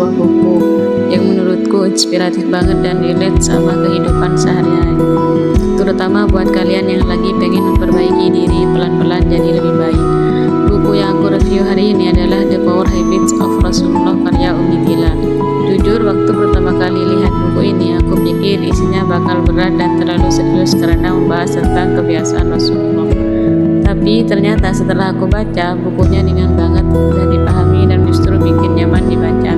sebuah buku yang menurutku inspiratif banget dan relate sama kehidupan sehari-hari. Terutama buat kalian yang lagi pengen memperbaiki diri pelan-pelan jadi lebih baik. Buku yang aku review hari ini adalah The Power Habits of Rasulullah karya Umi Dila. Jujur, waktu pertama kali lihat buku ini, aku pikir isinya bakal berat dan terlalu serius karena membahas tentang kebiasaan Rasulullah. Tapi ternyata setelah aku baca, bukunya ringan banget, mudah dipahami dan justru bikin nyaman dibaca.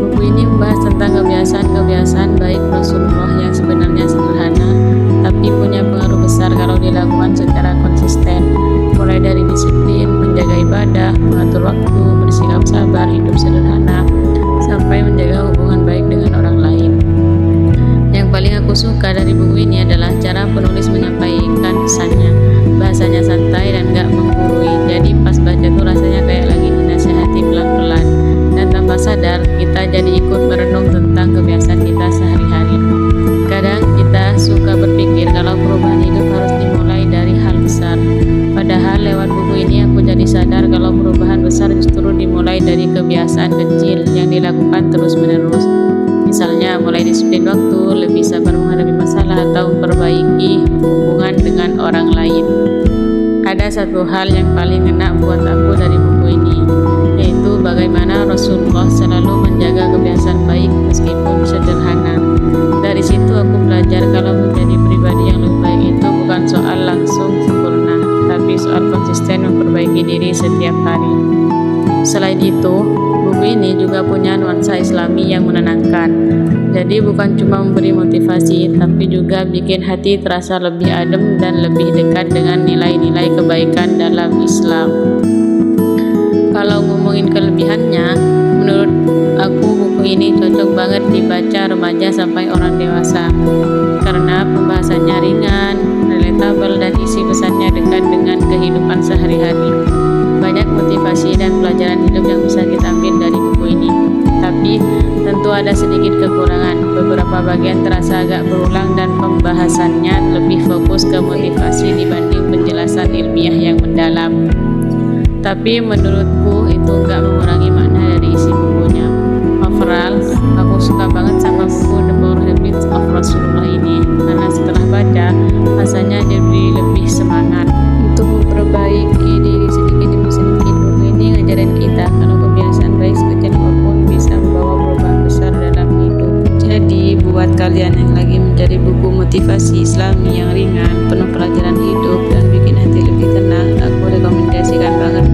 Buku ini membahas tentang kebiasaan-kebiasaan baik Rasulullah yang sebenarnya sederhana, tapi punya pengaruh besar kalau dilakukan secara konsisten. Mulai dari disiplin, menjaga ibadah, mengatur waktu, bersikap sabar, hidup sederhana, sampai menjaga hubungan baik dengan orang lain. Yang paling aku suka dari buku ini adalah cara penulis menyampaikan pesannya. Bahasanya santai dan gak menggurui, jadi pas baca tuh rasanya kayak lagi dinasehati pelan-pelan. Dan tanpa sadar, kita jadi ikut merenung tentang kebiasaan kita sehari-hari. Kadang kita suka berpikir kalau perubahan hidup harus dimulai dari hal besar. Padahal lewat buku ini aku jadi sadar kalau perubahan besar justru dimulai dari kebiasaan kecil yang dilakukan terus-menerus. Misalnya mulai disiplin waktu, lebih sabar menghadapi masalah, atau memperbaiki hubungan dengan orang lain. Ada satu hal yang paling ngena buat aku dari buku ini, yaitu bagaimana Rasulullah selalu menjaga kebiasaan baik meskipun sederhana. Dari situ aku belajar kalau menjadi pribadi yang lebih baik itu bukan soal langsung sempurna, tapi soal konsisten memperbaiki diri setiap hari. Selain itu, buku ini juga punya nuansa Islami yang menenangkan. Jadi bukan cuma memberi motivasi, tapi juga bikin hati terasa lebih adem dan lebih dekat dengan nilai-nilai kebaikan dalam Islam. Kalau ngomongin kelebihannya, menurut aku buku ini cocok banget dibaca remaja sampai orang dewasa. Karena pembahasannya ringan, relatable, dan isi pesannya dekat dengan kehidupan sehari-hari. Banyak motivasi dan pelajaran hidup yang bisa kita ambil dari buku ini. Tapi tentu ada sedikit kekurangan. Beberapa bagian terasa agak berulang dan pembahasannya lebih fokus ke motivasi dibanding penjelasan ilmiah yang mendalam. Tapi menurutku itu nggak mengurangi makna dari isi bukunya. Overall, aku suka banget sama buku The Power Habits of Rasulullah ini karena setelah baca, rasanya jadi lebih semangat untuk memperbaiki diri sedikit demi sedikit. Buku ini ngajarin kita kalau kebiasaan baik sekecil apapun bisa membawa perubahan besar dalam hidup. Jadi buat kalian yang lagi mencari buku motivasi Islami yang ringan, penuh pelajaran hidup, dan bikin hati lebih tenang, aku rekomendasikan banget